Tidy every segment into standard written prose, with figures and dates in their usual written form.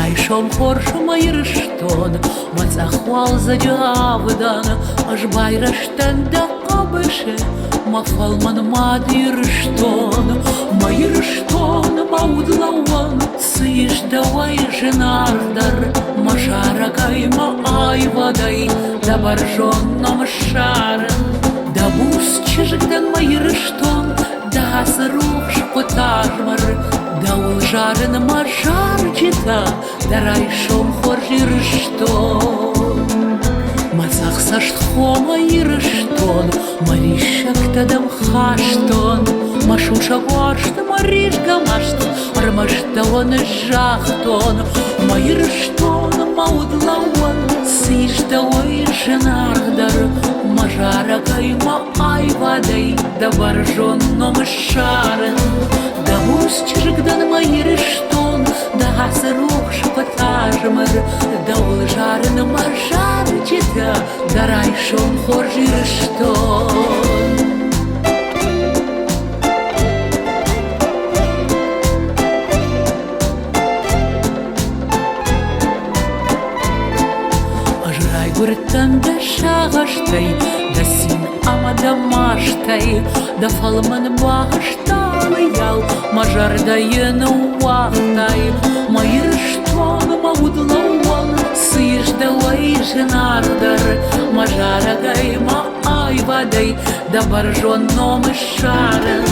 райшом хоршым айрыштон, мацахвал задявдан, аж байраштан да кабыше, мафалман мадирштон, майрштон маудлауан, сыш давай женардар, машарагайма айвадай, да баржонном шарен, да бус чижгдан майрштон, да срух шпотармар, да улжарен мажарчита, да райшом хоржирштон. Мацах саштхома ирштон, маришак тадам хаштон, машуша варшт, маришка машт, армашта он жахтон, майрштон маудлауан, сишта ой женардар, мажарагайма айвадай, да баржонном шарен, да мусчижгдан майрштон, да срух шпатажмар, да улжарен мажарчита, да райшом хоржирштон. Гуртан да шагаштай, да син амада маштай, да фалман башталы ял, мажар да ену вахтай, майрштон маудлауан, сыш да лай женардар, мажарагайма айвадай, да баржонном шарен,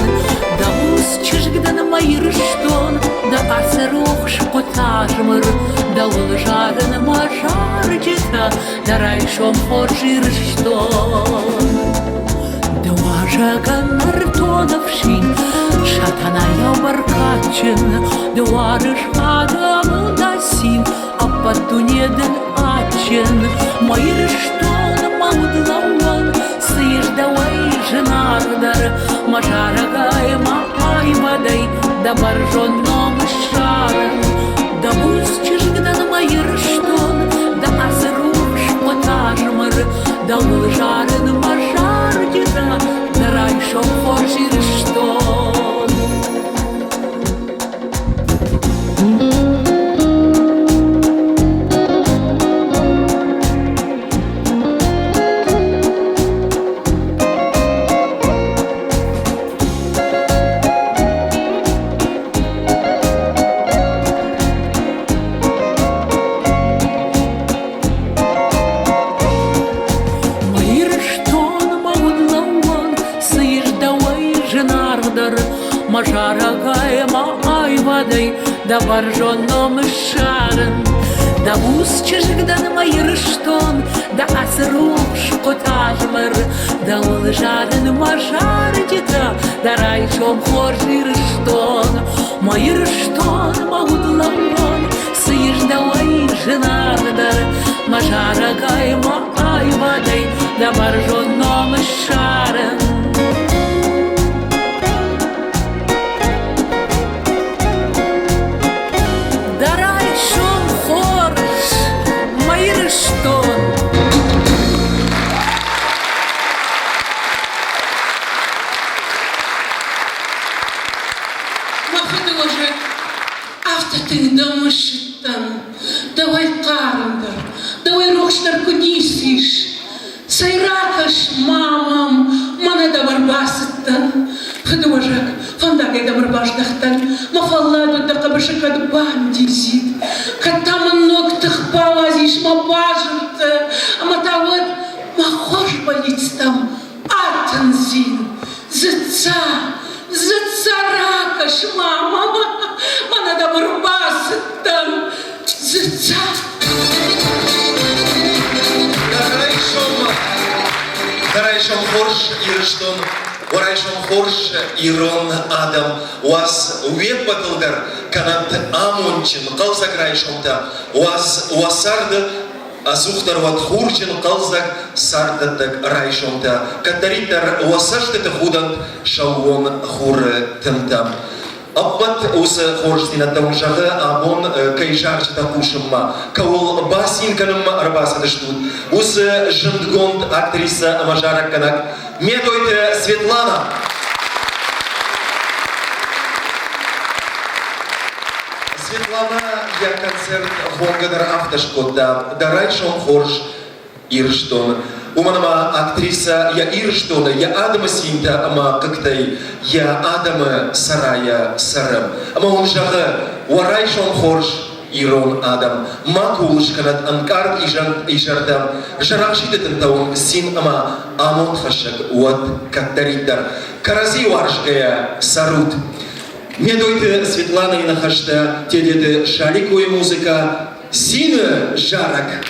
да бус чижгдан майрштон, да асерух шпотажмыр, да улжарен мажарчита, да райшом хоржирштон. Да важаган мартоновшин, шатаная баркачин, да варыш адам дасин, а патунеден ачен, майрштон маудлауан, сыш давай женардар, мажарагайма айвадай, да баржонном шарен, да бус чижгдан майрштон, да асрух шпотажмыр, да улжарен мажарчита, да райшом хоржирштон. Мажарагайма айвадай, да баржонном шарен, да бус чижгдан майрштон, да асрух шпотажмыр, да улжарен мажарчита, да райшом хоржирштон, майрштон маудлауан, сыш давай женардар, мажарагайма айвадай, да баржонном шарен. Давай карындар, давай рухштар кудисиш, сайракаш мамам, мана да барбасыттан, хыдыважак, фандагай да барбаждахтан, мафалладу да кабашакад бандизит, катаман ноктых павазиш мабажырты, аматават махош болицтам, атанзин, зыца ракаш мамам, мана да барбасыттан, зыца. Дарайшом хорш ирыштон, орайшом хорш ирон адам, уаз ует батылдар, канат амончин, қалзак райшомта, уасарды азухтар ват хурчин, қалзак сардатак райшомта, катаритар уасаштыты худан, шауон хуры тымтам. Аббат усы хорштина таушағы абон кайшарчы такушымма. Каул басин канымма арбасы дыштут. Усы жындгонд актриса мажарак канак. Медойты Светлана. Светлана, я концерт Волгодар автошкода, дарайшон хорш Ирштон. Уманама актриса я Ирштона, я Адама Синта, ама кактай, я Адама Сарая Сарам. Ама он жағы, варайшон хорш Ирон Адам. Макулышканат анкарт ижардам, жарақшидетін таун син ама амон фашак уат каттариддар. Карази варшгая сарут. Медуйте Светлана и нахашта, тедеты шарикуя музыка, сина жарак.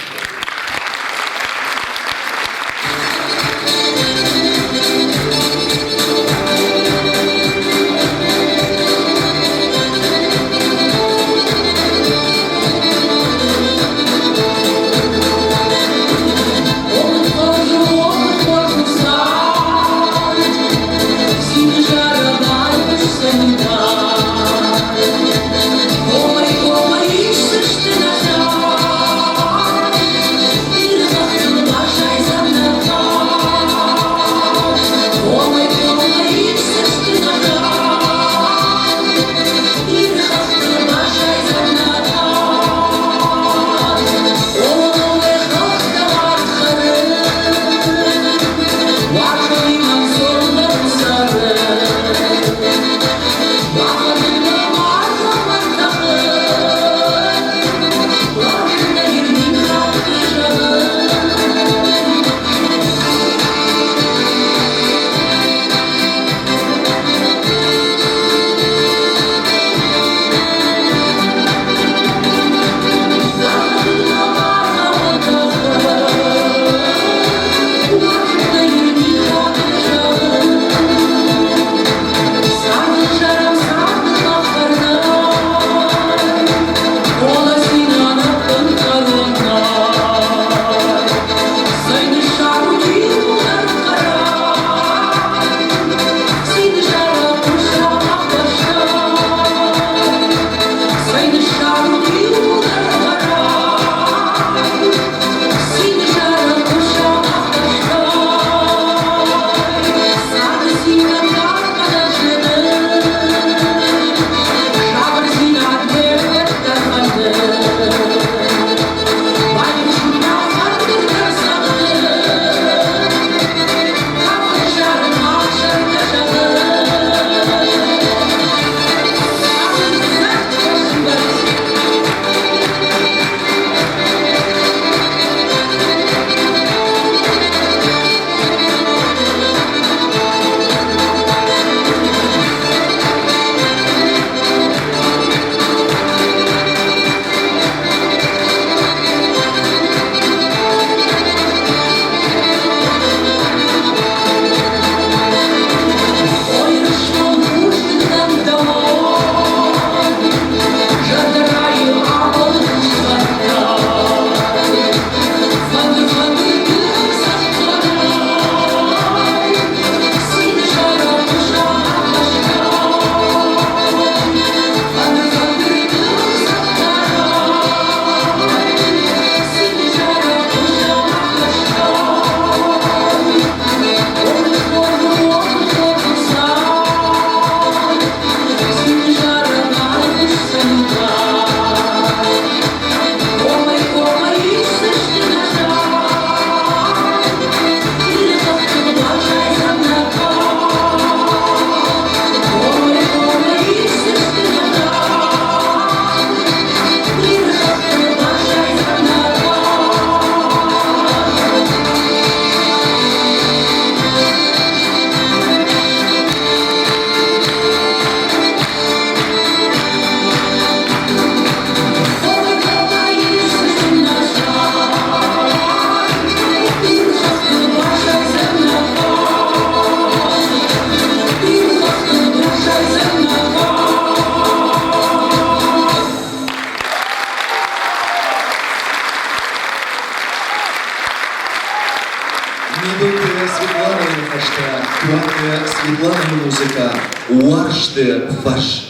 Светлана музыка, варшты ваш.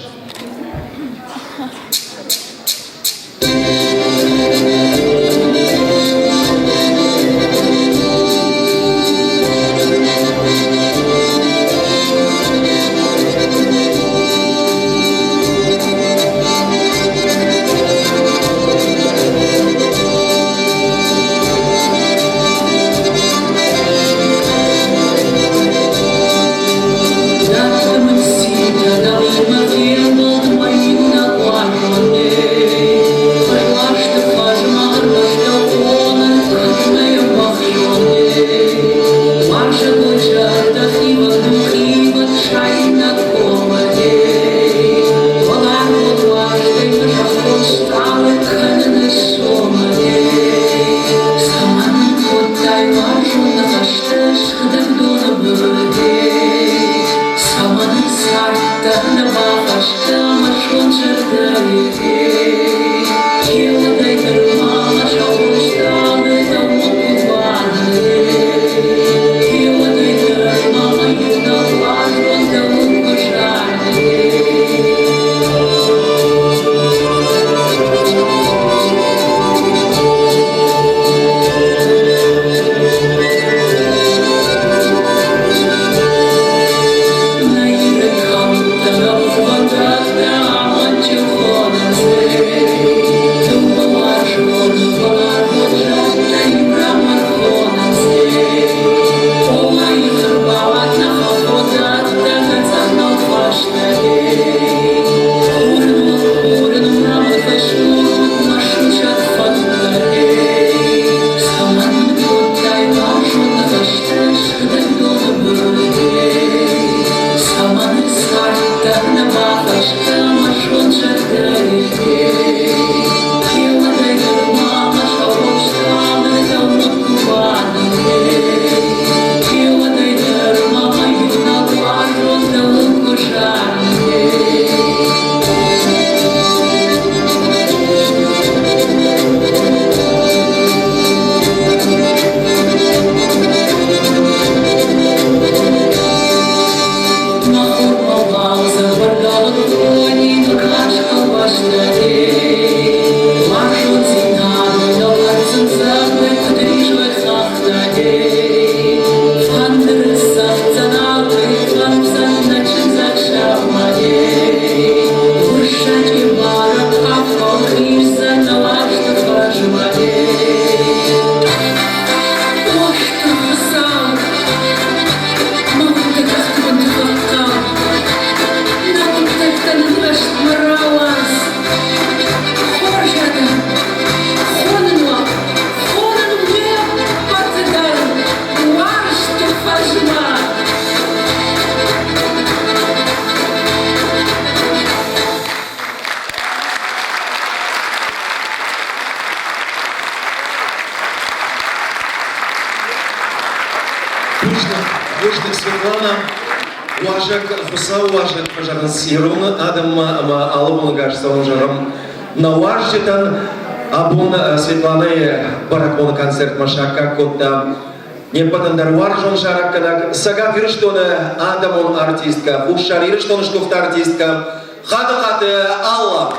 Умана Уажек Хуса Уажек Пажаран Сирун Адам Алабун Гашсаун Жарам Наважитан Абун Светланы Баракон концерт Машака Кота Непатандар Варжон Жараканак Сага Вирштона Адамон артистка Ушар Ирштонышков артистка Хадахаты Алла.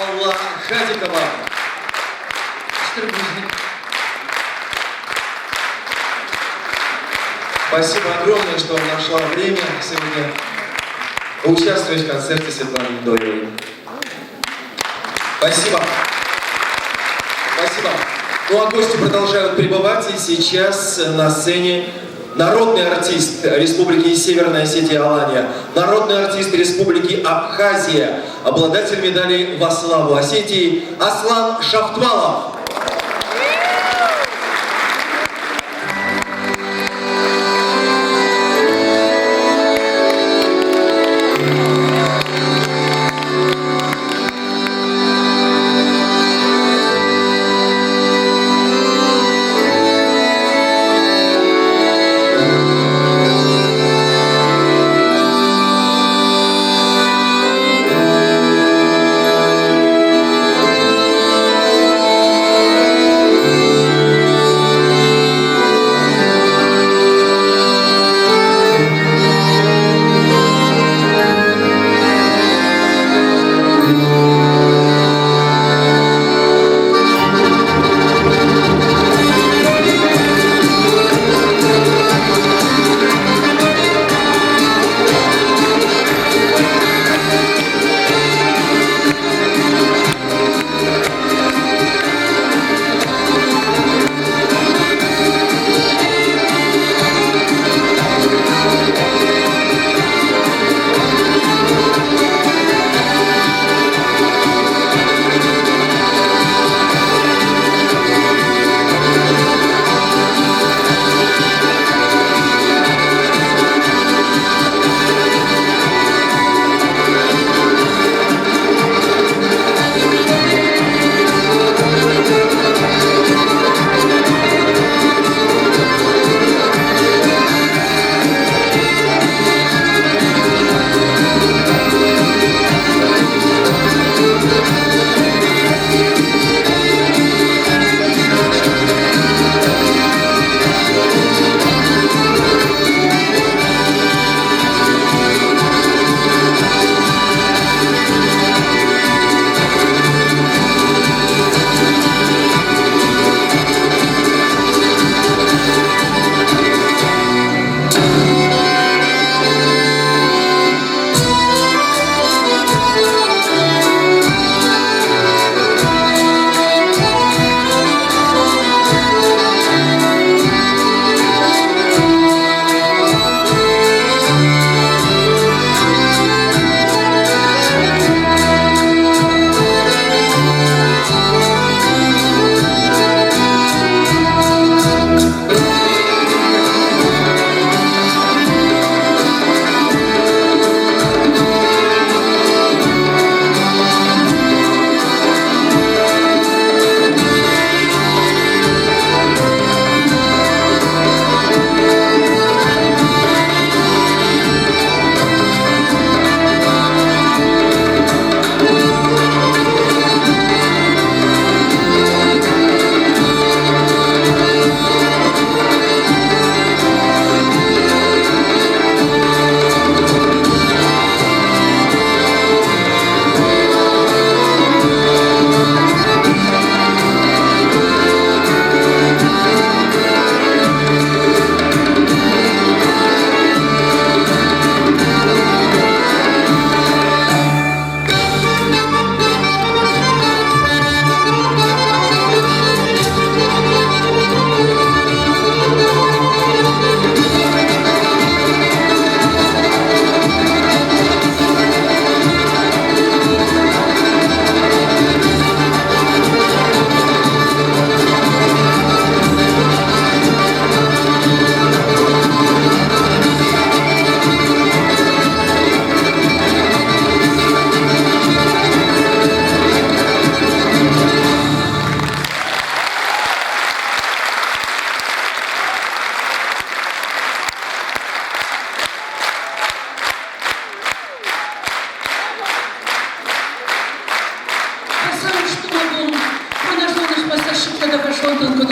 Алла Хадикова. Спасибо огромное, что нашла время сегодня участвовать в концерте Светланы Недоевой. Спасибо. Спасибо. Ну а гости продолжают прибывать, и сейчас на сцене народный артист Республики Северная Осетия Алания, народный артист Республики Абхазия, обладатель медали во славу Осетии Аслан Шафтвалов.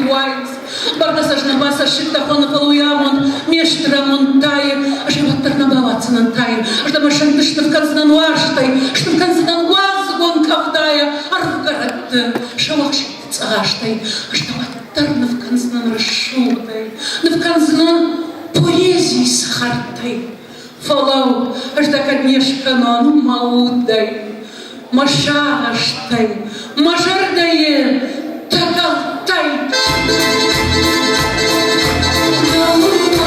Уайнс, бардасажна сашиктахон халуямон, мештрамон тае, ажеват тарнабаваться нантае, аждама шантышнов канзнан уаштай, штам канзнан уазгон кавдая, арвгарат шалахшит цагаштай, аждама тарнав канзнан расшутай, нав канзнан поет. nu mă udai, mă șaștai, mă jardăie, tăcăltai. Leonid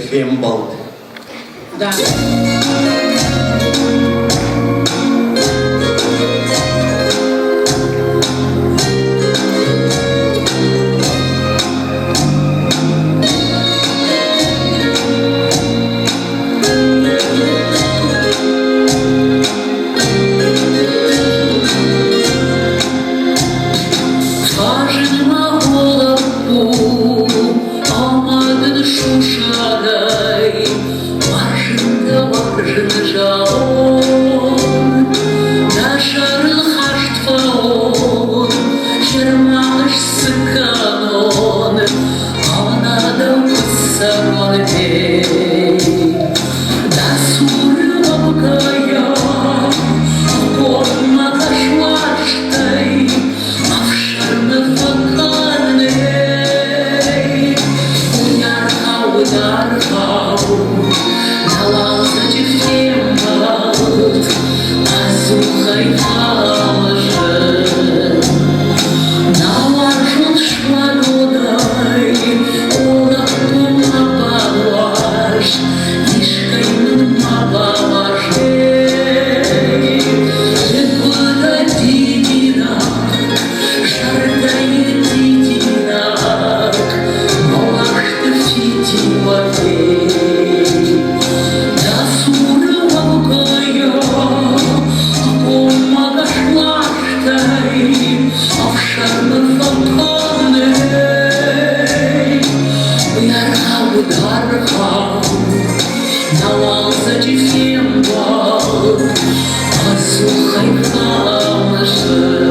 Fembald. Da. Послухай, каже.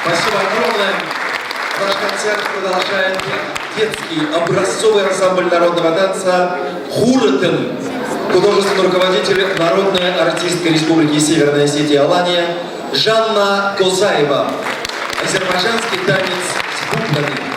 Спасибо огромное. Наш концерт продолжает детский образцовый ансамбль народного танца «Хурытын». Художественный руководитель, народная артистка Республики Северная Осетия Алания Жанна Козаева. Азербайджанский танец с бубнами.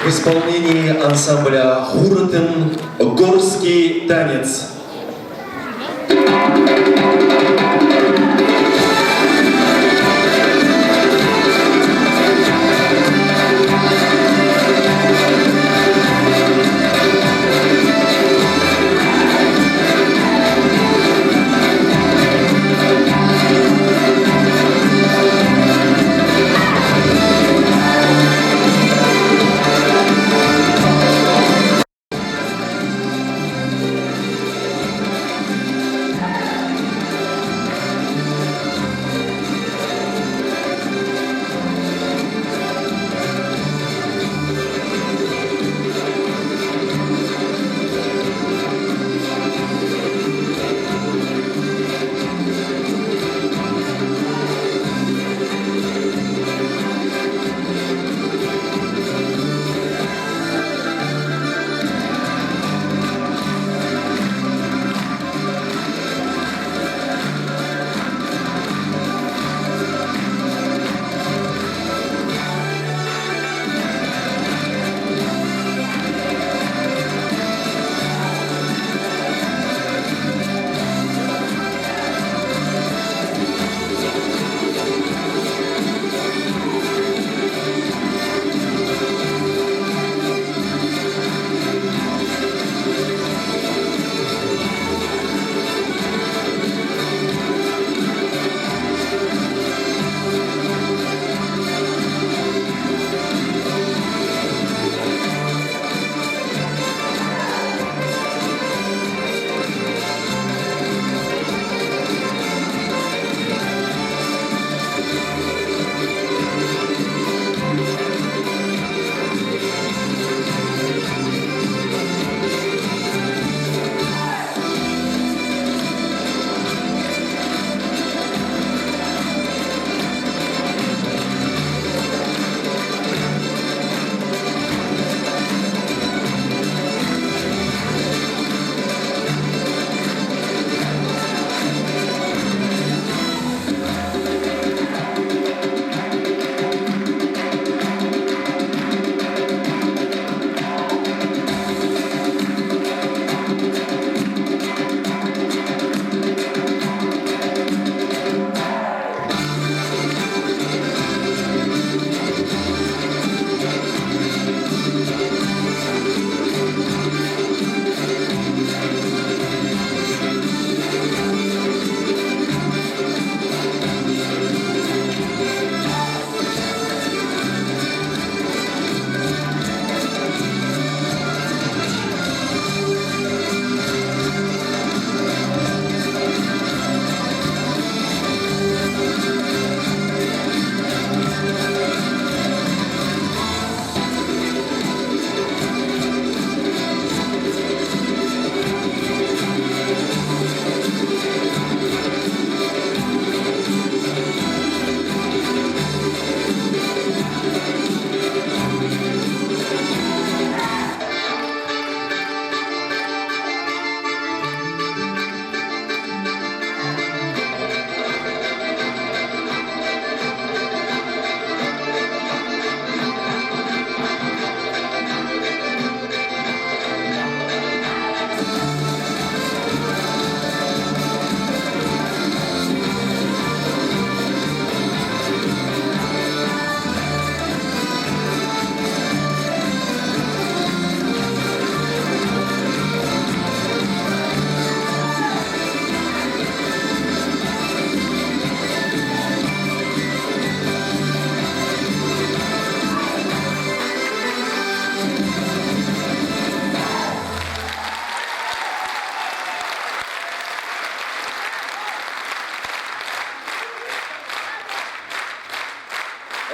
в исполнении ансамбля Хуратын «Горский танец».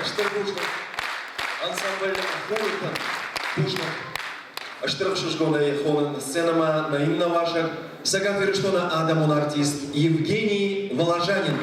Аштар Пушнак, ансамбль Хуртан Пушнак. Аштар Шушгона и Хонан сценама на имна ваша. Сега фериштона Адамон артист Евгений Воложанин.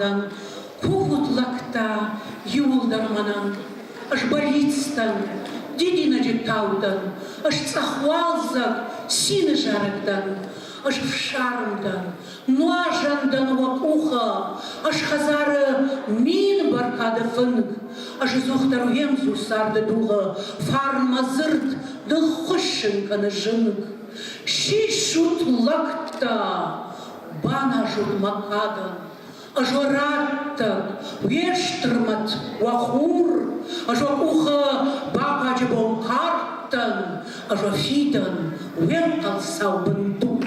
фармдан, кухутлакта юлдарманан, аж болицтан, дедина жектаудан, аж цахвалзак, сины жарыгдан, аж в шармдан, нуажандан вакуха, аж хазары мин баркады фынг, аж зухтар вемзу сарды дуга, фарма зырт, дыл хошенканы жынг. Шишут лакта, бана жут макадан, аж ораттак, вештырмат вахур, аж вакуха бакаджи бонкартан, аж вафидан, венкал саубынду.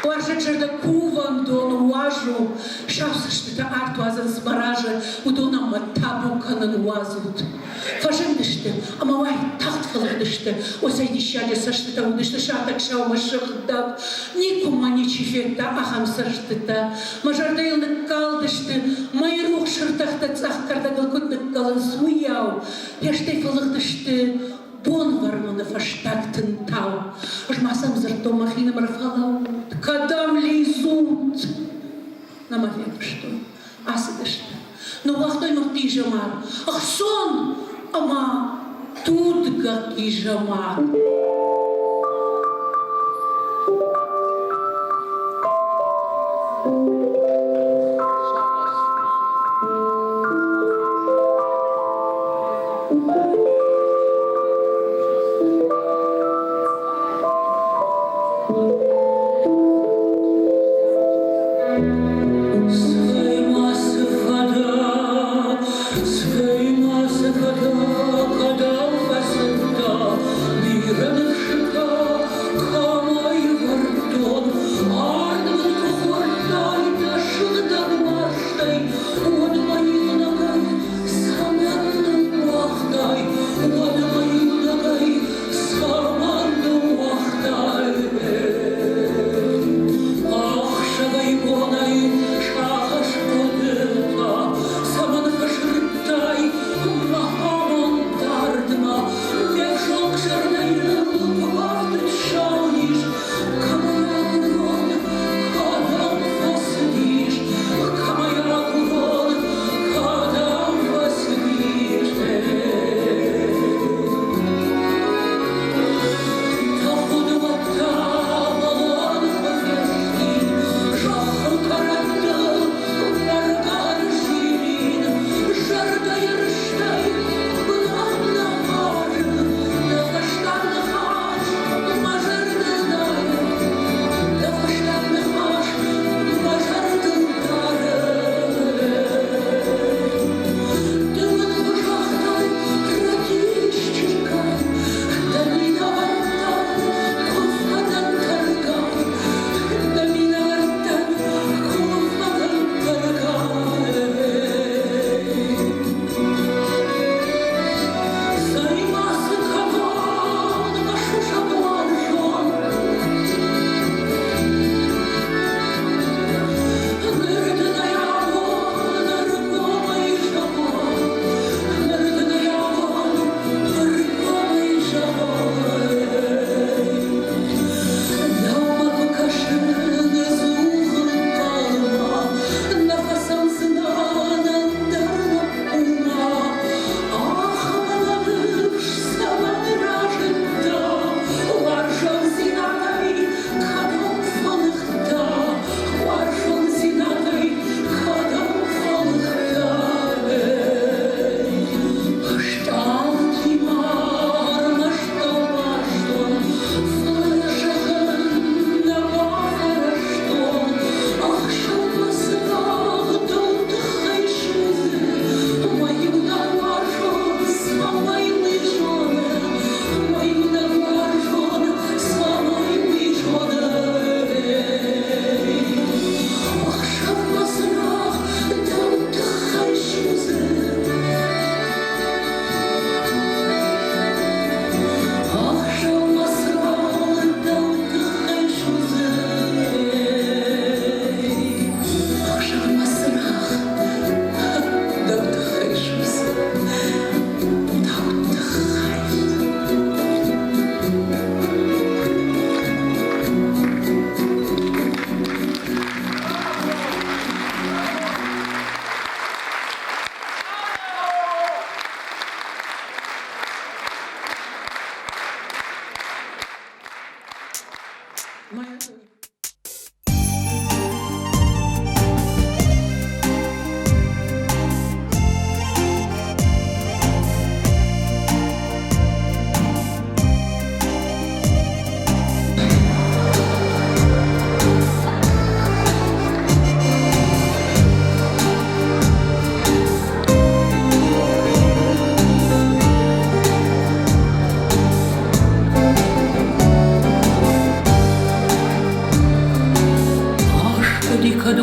Oarzeczer de kuvan don uaju, șausăște artoază smarajă, udona mă tabu canăn uazut. Făjândește, am mai taht fălădește, o să-i dișade să-și te udește și atac și-au mă șăhda, nicuma nici feta, aham să-și te, mă jardăil ne caldește, mai ruh șărtăhtă țah, carda gălcut ne calăn suiau, ește-i fălădește, bun varmână făștac tântau, aș masăm zărto măhină mă răfalau, cădam lizut. N-am avea știu, asta dește. Nu văhtoi mă pijamar, ah son, ama tudga pijamar. Come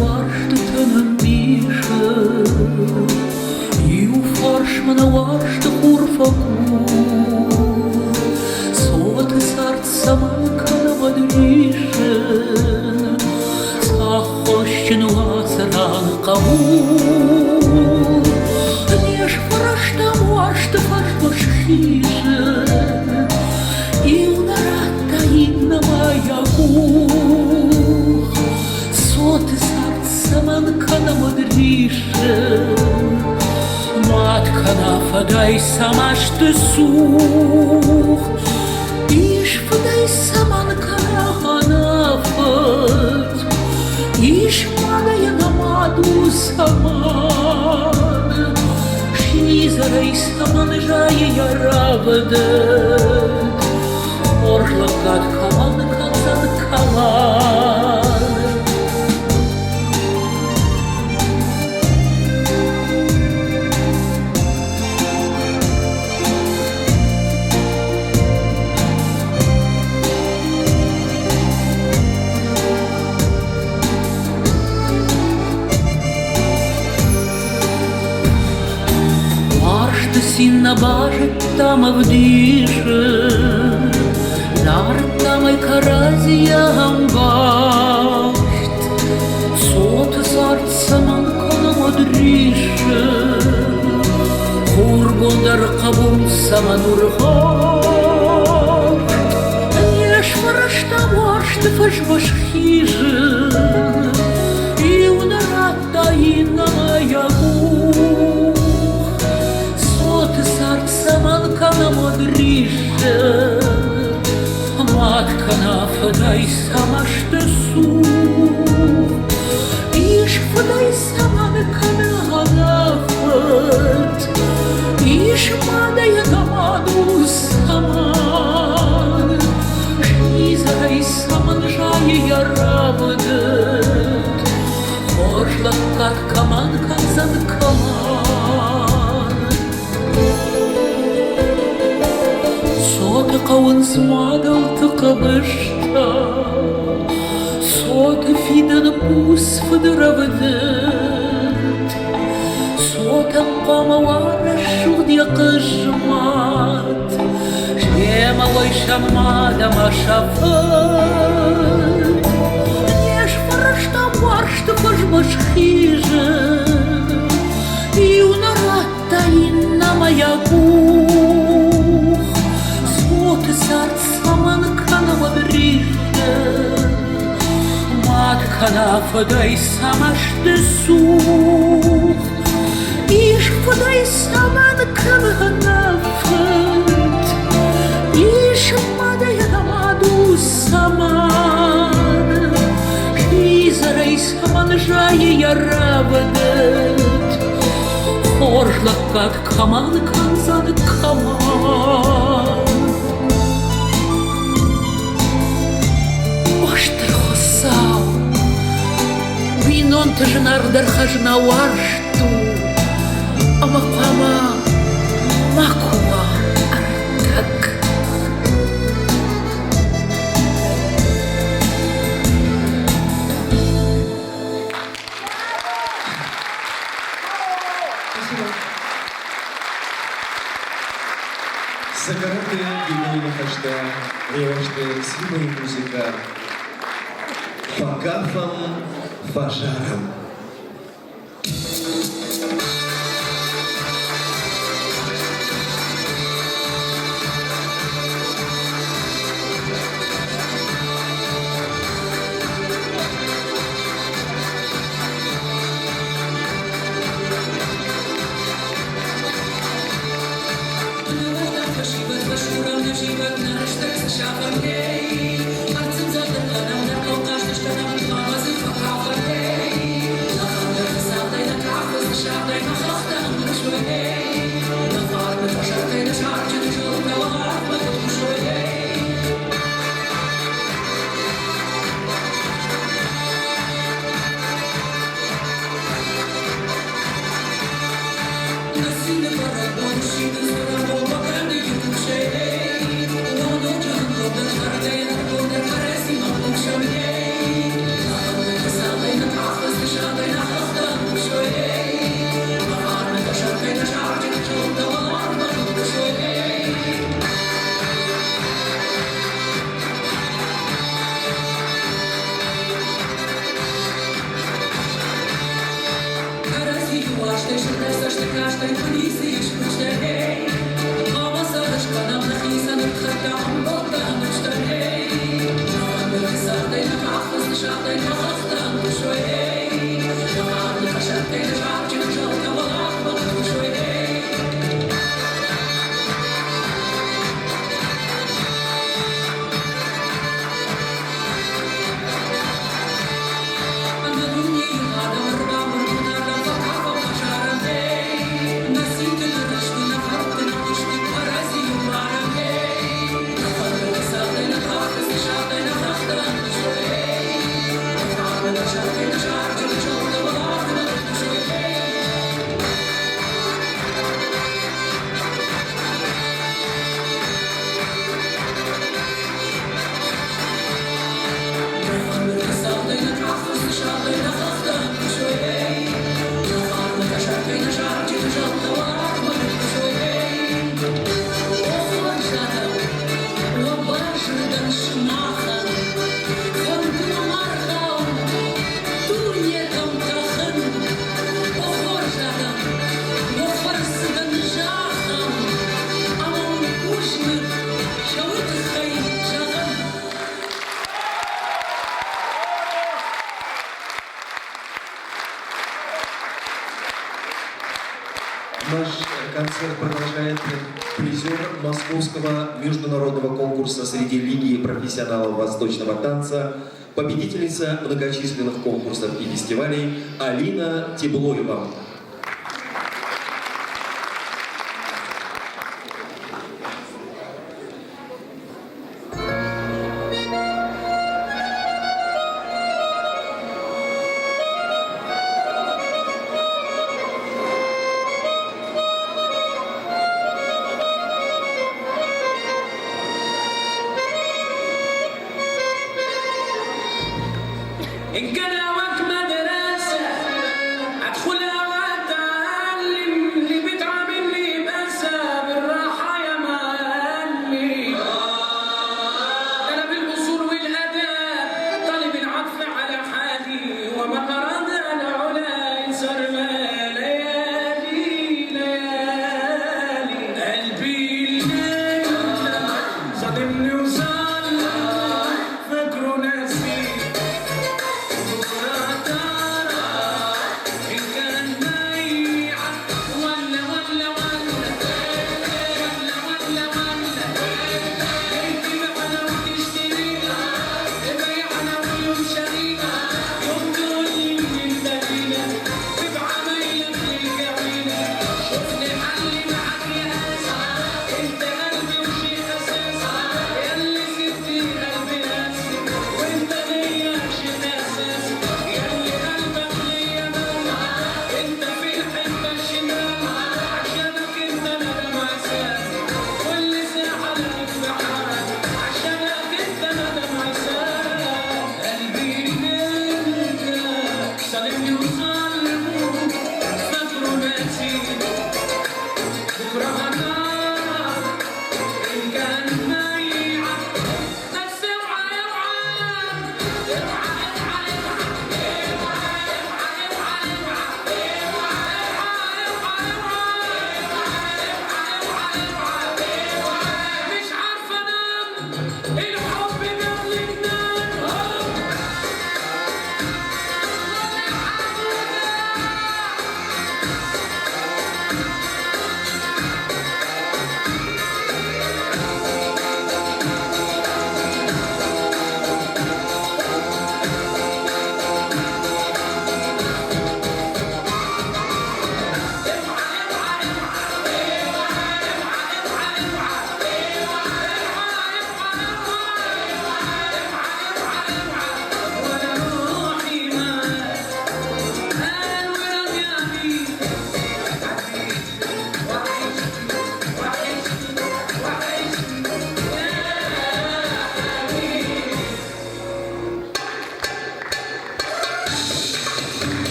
warsteten mischen, ju forsch man warst urfaku, so te sart saman kana madrischen, sa hoschen wasran qabu, niesh forashta warst farsh boshkhishen, ju narata inna mayaku. Sote sart saman kana modrishen, mat kana fadai samash te such, ish fadai saman kana hanafat, ish madai namadu saman, shizarei saman jai yaravadet, orlakat kaman kanzad kaman. Синна бажет там авдишен, нар там и каразия амбашт, сот сарт саман кона модришен, хургондар кабун саман урхашт, неш фарашта вашт фаш башхижен, и унарата инна маягу. Сарт саман kana modrishen, mat kana fadai samash te such, ish fadai saman kana hanafat, ish madai namadu saman, shizarei saman jai yaravadet, orlakat kaman kanzad kaman. صوت قون سمادة وتقبشتا صوت فيدا نبوس فدربدت صوت قام وانا الشغد يقجمات شيما ويشمادة ما شافت ليش فرشتا مارشت فجبش خيجن يونراتا إنما يقول سارت saman kana modrishen, mat kana fadai samash te such, ish fadai saman kana hanafat, ish madai namadu saman, shizarei saman jai yaravadet, orlakat kaman kanzad kaman. Vinon tăjnar dar hajna warshtu, amakama makua artak. Загородная гимнальная хашта, ревашта симой музыка, фагафом фажаром. Наш концерт продолжает призер Московского международного конкурса среди Лиги профессионалов восточного танца, победительница многочисленных конкурсов и фестивалей Алина Теблоева. إن كان هواك مدرسة أدخلها وأتعلم اللي بتعاملني بأسى بالراحة يا معلم. أنا بالأصول والأداب طالب العطف على حالي وما أراد العلا ينصر ليالي ليالي قلبي الليل صادمني وصال فاكره ناسي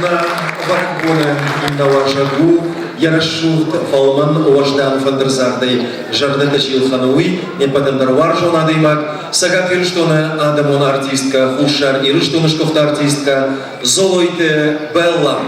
На варкуна иннала шагу ярашут фалман оваждан фандерзардай жардата жилхануи не падамдар варжона даймак сагат ирштона адамон артистка хушар ирштонышковта артистка Золойте Белла.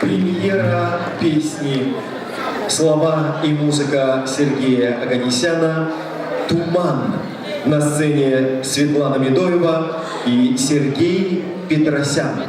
Премьера песни. Слова и музыка Сергея Оганесяна «Туман». На сцене Светлана Медоева и Сергей Петросян.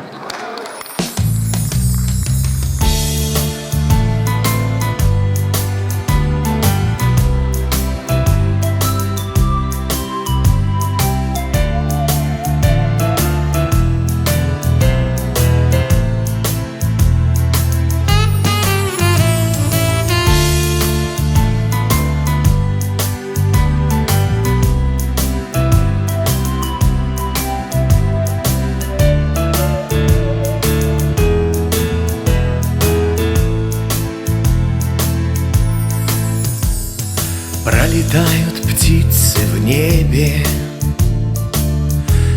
Летают птицы в небе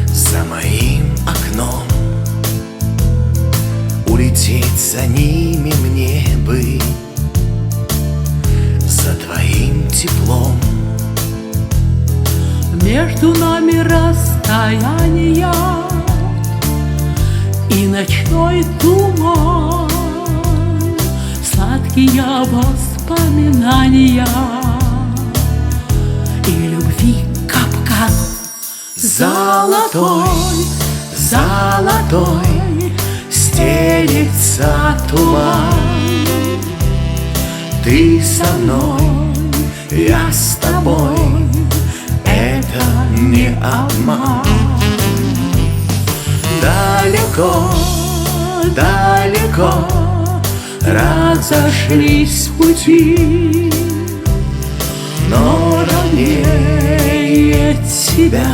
за моим окном. Улететь за ними мне бы, за твоим теплом. Между нами расстояние и ночной туман, сладкие воспоминания и любви капкан. Золотой, золотой стелится туман. Ты со мной, я с тобой, это не обман. Далеко, далеко разошлись пути, но ровнее тебя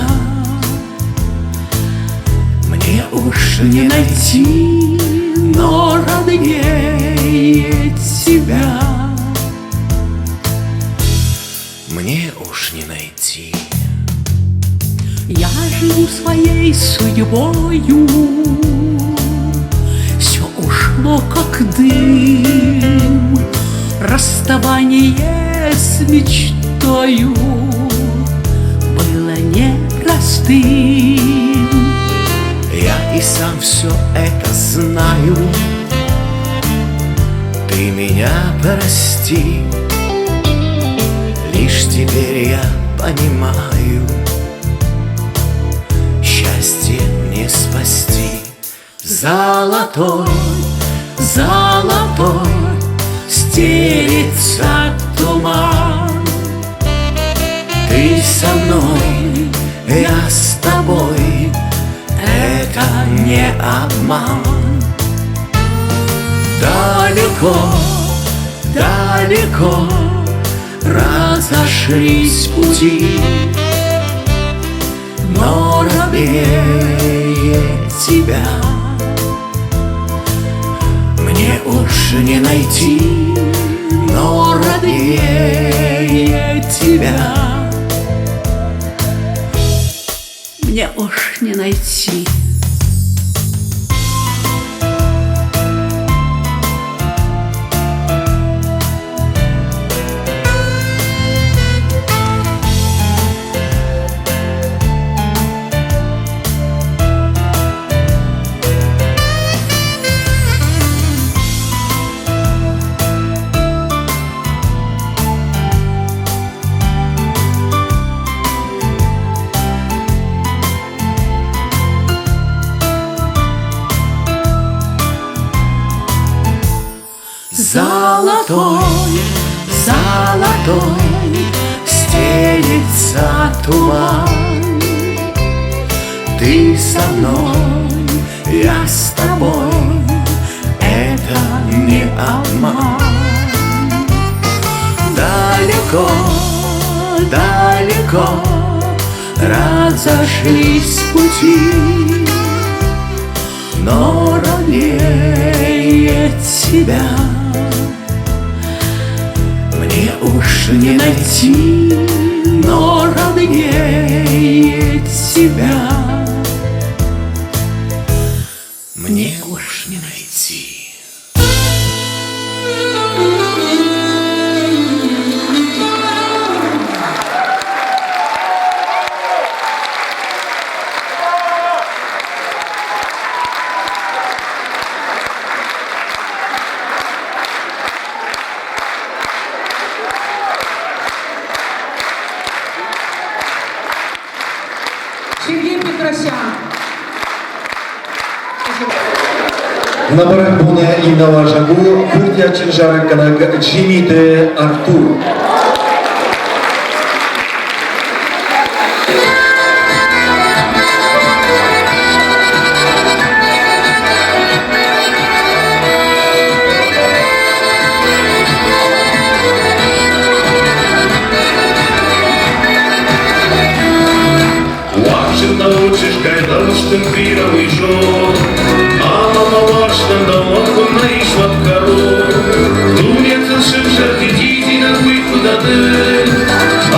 мне уж не найти, но роднее тебя мне уж не найти. Я живу своей судьбою, все ушло как дым, расставание с мечтою было непростым. Я и сам все это знаю, ты меня прости. Лишь теперь я понимаю, счастье не спасти. Золотой, золотой стелится туман. Ты со мной, я с тобой, это не обман. Далеко, далеко разошлись пути, но ровнее тебя мне уж не найти, но роднее тебя мне уж не найти. Золотой, золотой стелится туман. Ты со мной, я с тобой, это не обман. Далеко, далеко разошлись пути, но ровнее тебя мне уж не найти, но роднее тебя мне уж не найти. Сергей Петросян. На барабане и на ложагу Куртия Чинжарыкана Джимиде Артур. Научишь, когда что пировый жёг, а мама важна, да он наиш в откору. Тунец шимшар, дети на выхода, а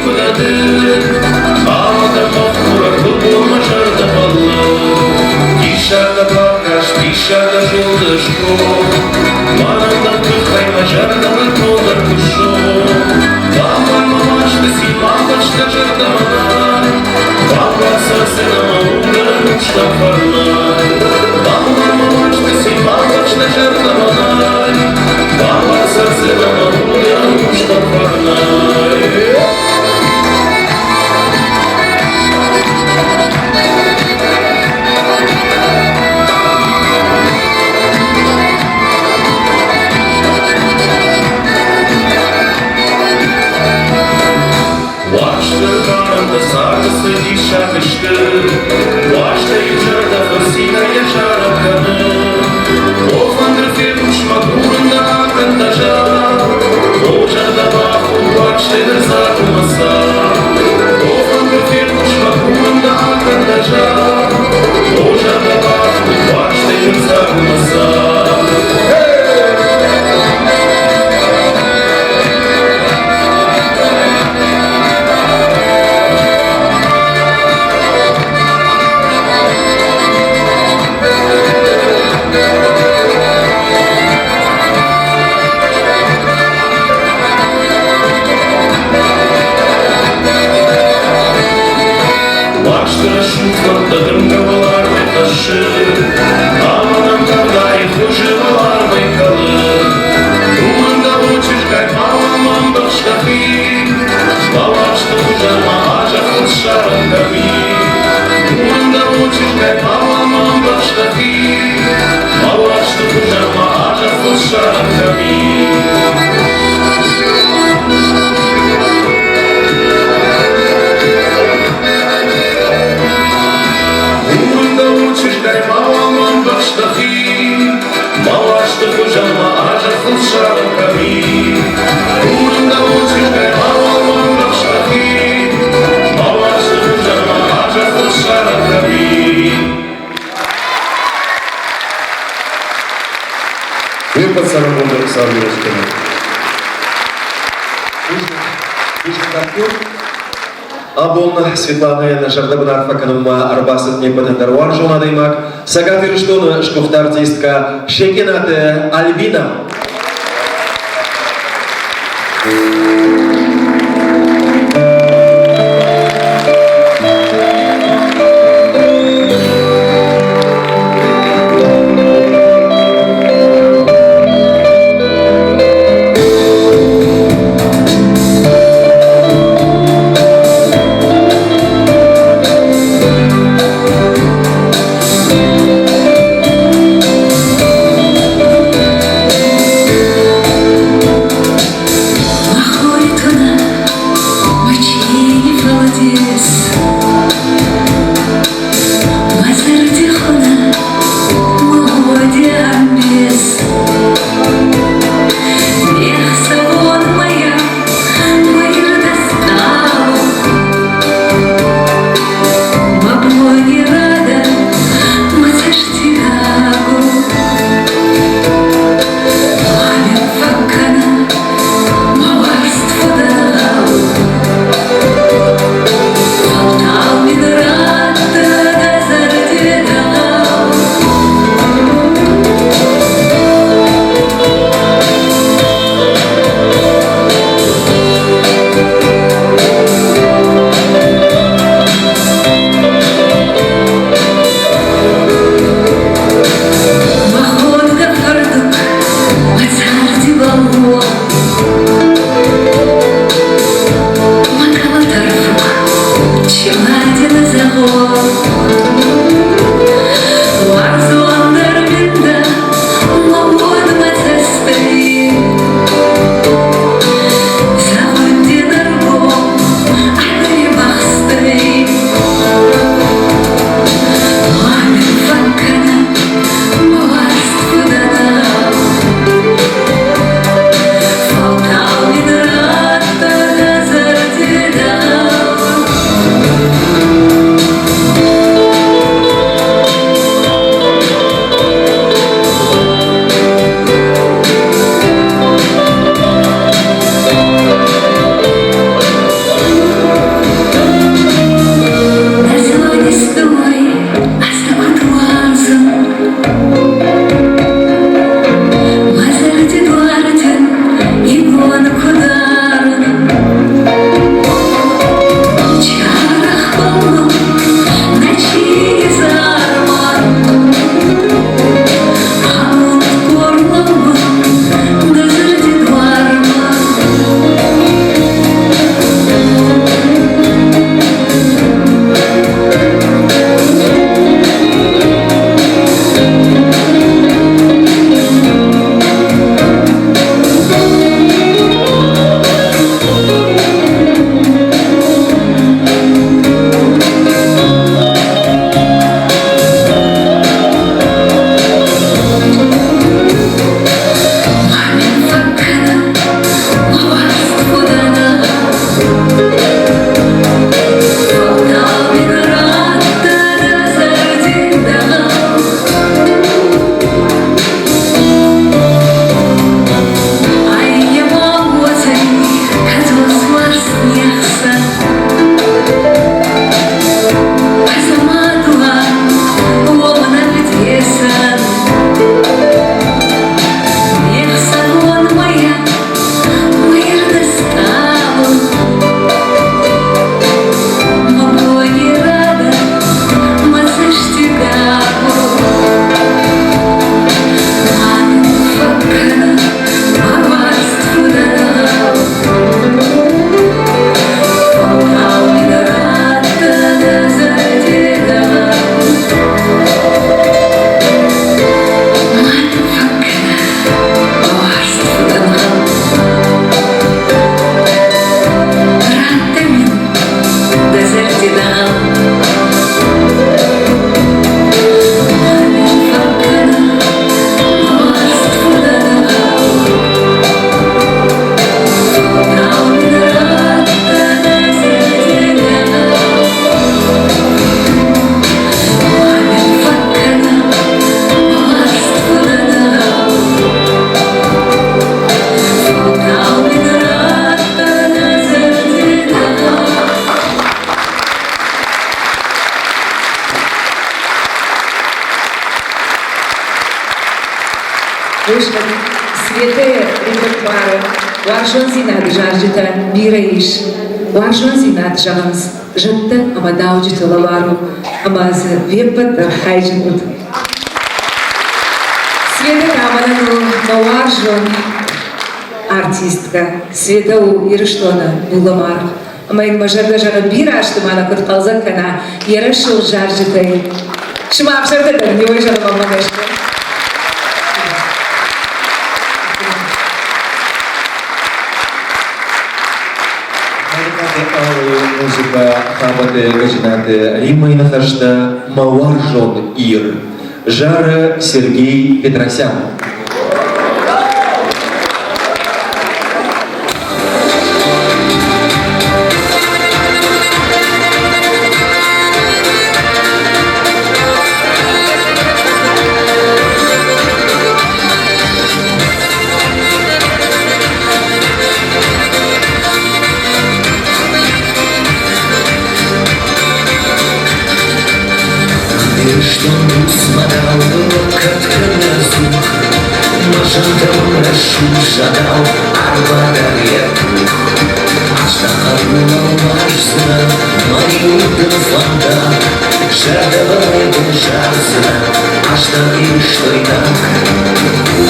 uykudadı Ağda mahmura kılma jarda ballı Dişarda bakаш, dişarda жолдышко Манында кыхайма жардалар толар кушо Бамбар мамашты симамбачта жардаманар Бамбар сарсена маундар уштап фарлар Бамбар мамашты симамбачта жардаманар Бамбар сарсена маундар уштап фарлар Sarısı dişakıştı Başta yücarda fırsina yaşar akkanı Ofandır fir uçmak uğrunda akındaca Ocada bakı baştadır zarmasa Ofandır fir uçmak uğrunda akındaca Ocada bakı baştadır zarmasa Шутфордадым кавалар ташы Аманам кандай хуживалар майкалы Умында учиш каймаламам башкахи Балашты хужама ажахыл шарангами Умында учиш каймаламам башкахи Балашты хужама ажахыл шарангами Малашты хужама ажахыл шарангами Умында учиш каймаламам башкахи Малашты хужама ажахыл шарангами Выпад Сарабонда Александр Ускина. Абон Светлана Яна Жардабынар Факанума Арбасыт Непатендар Варжуна Даймак. Сага Фирштона шкофта артистка Шекинате Альбина. Uarjun zinat jarjita biraish. Uarjun zinat jans. Jette ama daujit olavaru. Ama z viepat hajinut. Sveta kamananu na uarjun artistka. Sveta u irštona bulamar. Ama in majarda jara bira shtumana kut qalzak kana yarashul jarjitai. Shma afsarda da niyo jara mamanashta. Музыка хабаты гачинаты Римма Инахашта Мауаржон Ир. Жара Сергей Петросян. Что смотрел, как воздух, Машантом рашу жадал, арбадар я пух. Аштахарна важна, моим фонда, Жадавай бежарзна, аштахи что и так.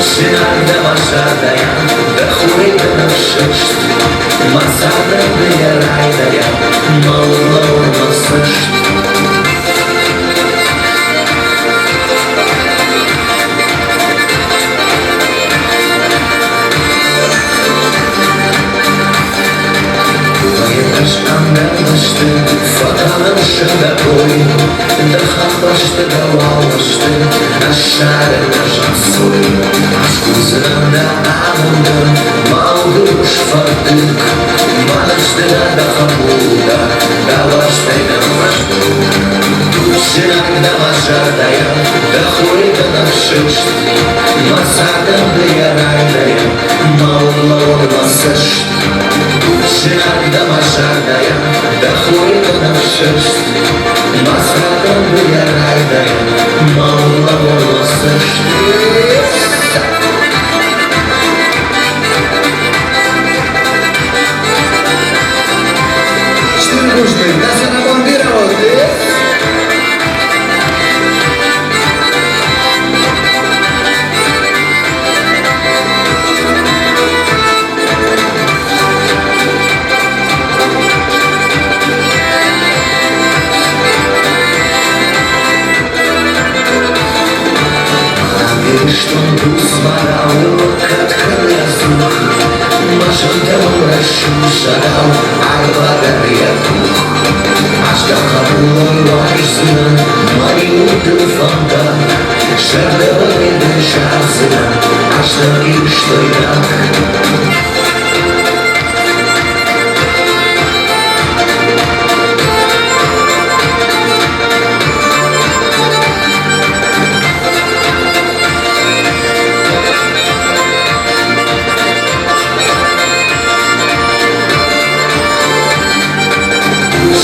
Шинарда машардая, да хуйда навшишт, Масада бля райдая, маула масышт. Anlamıştı, fakanın şında boyu Dırhanmıştı, davalmıştı, aşağıda taşan soyu Aşk uzununda ağındım, mağdurmuş fardık Manıştı da daha burada, davaştaydı maştı Шинарда мажардая, да хуйда навшишт Масадам да ярайдая, маула ормасышт Шинарда мажардая, да хуйда навшишт Масадам да ярайдая, маула ормасышт Штыргушный, да санабомбировал, Что усмарал, как воздух, Машантом рашу жадал, арбадар я пух. Аштахарна важна, моим фонда, Жадавай бежарзна, аштахи что и так.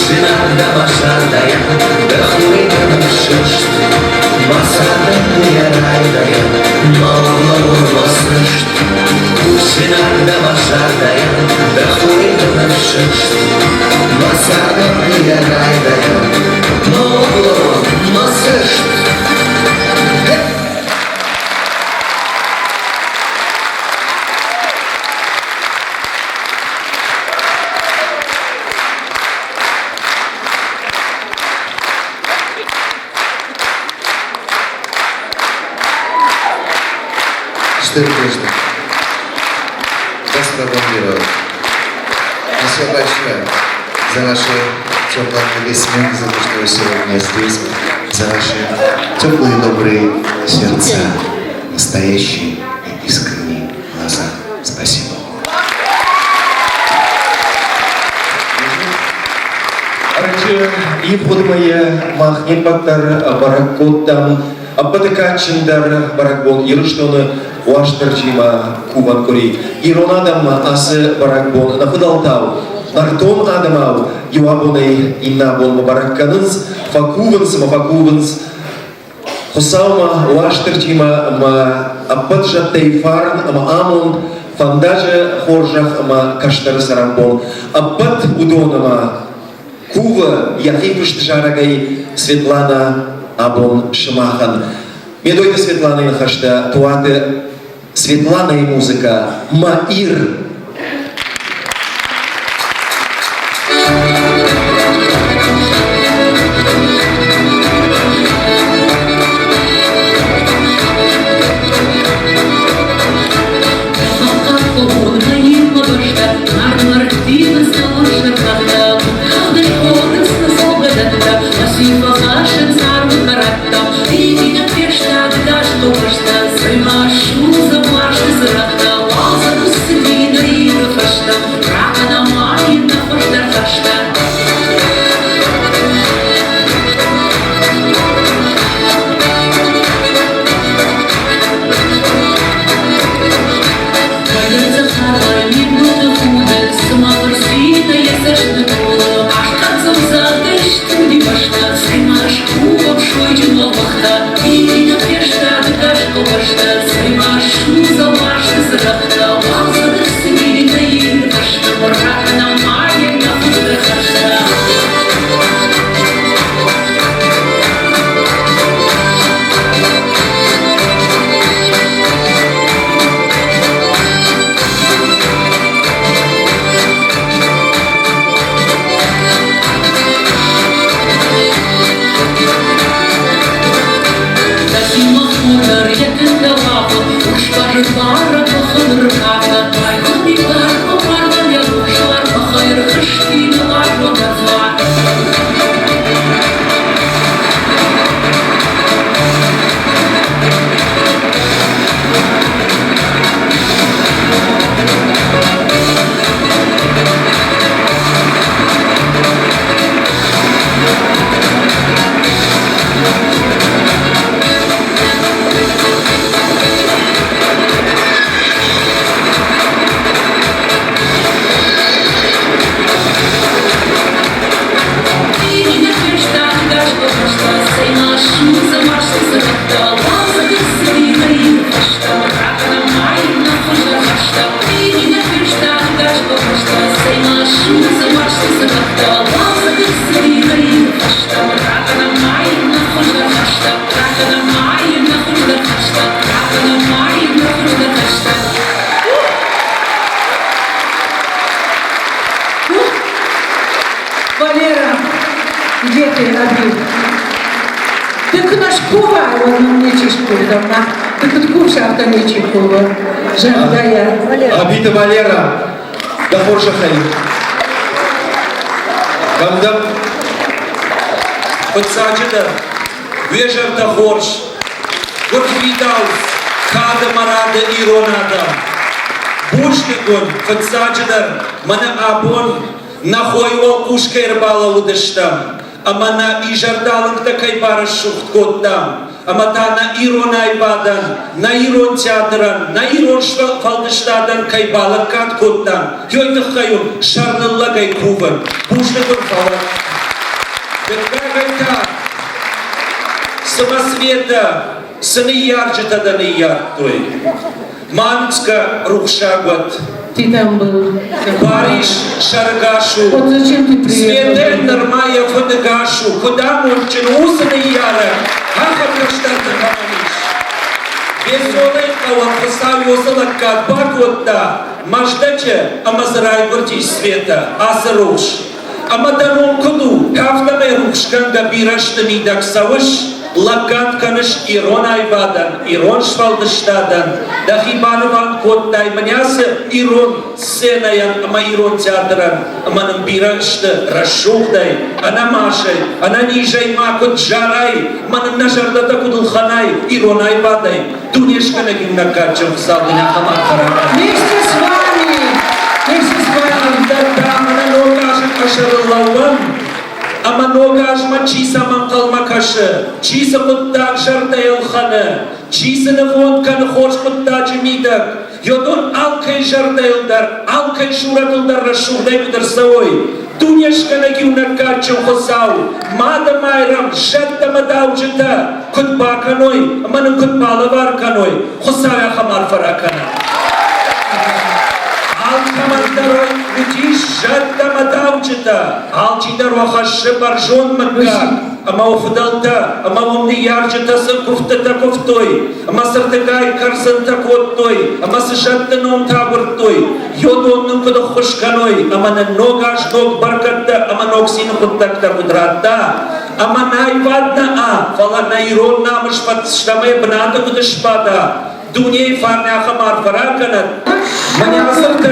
Шинарда машардая, да хуйда навшишт Масада ярайдая, маула ормасышт Шинарда машардая, да хуйда навшишт Масада ярайдая, маула ормасышт Штыргушный. Да санабомбировал. Спасибо большое за ваши теплые смех, за то, что вы сегодня здесь, за ваши теплые, добрые сердца, настоящие и искренние глаза. Спасибо. Арчи ипудмая махнет бактар баракоттам Аббатакачиндар баракбон ирыштоны уаштарчима куван кори. Иронадам асы баракбон нафыдалтау. Нартон адамау юабоны иннабон баракканыз факуванс Хусаума уаштарчима ма аббаджа тейфарн ама амон фандаже хоржах ама каштары сарамбол. Аббат удонама кува яхипышт жарагай Светлана Абон Шимахан. Медойда Светлана и нахашта туаты Светлана и музыка Маир. Валера, где ты, Абил? Так наш кува, он не чешку давно. Так от куша автомечи кува. Жандая. Абита Валера, да хорша хай. Камда. Подсачета, вежер да хорш. Вот видал, када марада и ронада. Бушникун, подсачета, мана абон, нахой ол кушка ирбала удыштам. Амана и жардалынг такай бара шухт коттам. Аматана иронай бадан, на ирон театран, на ирон фалдыштадан кайбалык кат коттам. Йойдых кайун, шарныллагай куван. Бушникун фалат. Декагайта, самосвета, сыны ярчета да не яртой. Манска рухшагват. Ты там был. Париж Шаргашу. Вот зачем ты приехал? Светен Нормая Фадагашу. Куда мурчин усаны яра. Аха каштата каманиш. Веселый каван поставил салакат баквотта. Маждаче амазрай гуртиш света. Асаруш. Амаданон куду. Кавтаме рухшканда бираштани даксавыш. Лагат каныш ирон айбадан, ирон швалдыштадан, дахибаныван коттай манясы ирон сценаян, ама ирон театран, аманым бирашты расшухдай, ана машай, ана нижай макот жарай, маным нажардата кудылханай, ирон айбадай, тунешка нагим накачем в салдыня хамат харакан. Вместе с вами! Вместе с вами! Да, ана ногажет ашарыллауан, ама ногажма чиса мамталма кашы, чиса муттак жартаял ханы, чиса навон каны хош муттачы мидак, йодон алкай жартаялдар, алкай шуратылдар расшурдай бідірсавой, тунешка нагиуна качым хосау, мада майрам, жатта мадаучыта, кут баканой, аманың кут балавар каной, хосая хамар фаракана. командарой летишь жадда мадавчата, алчидар вахаши баржон макка, ама офдалта, ама умни ярчата сакуфтата кофтой, ама сартагай карсанта коттой, ама сжадда ном табыртой, йодонның кыды хошканой, ама на ногаш ног баркатта, ама ноксин хуттакта кудратта, ама найвадна фала найрон намыш подштамай бната кудышпада, Дуней фарняха марфараканат, манясырты,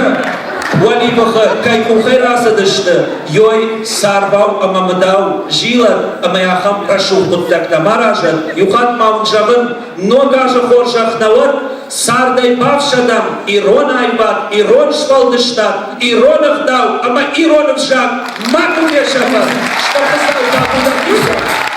валибаха кайкухай расадышты, йой сарвау амамадау жилат, амаяхам прашу хуттакта маражат, юхат маунжавын ногажа хоржахнават, сардай бавшадам, ирон айбат, ирон швалдыштат, иронах дау, ама иронов жак, маку вешаха, что поставил да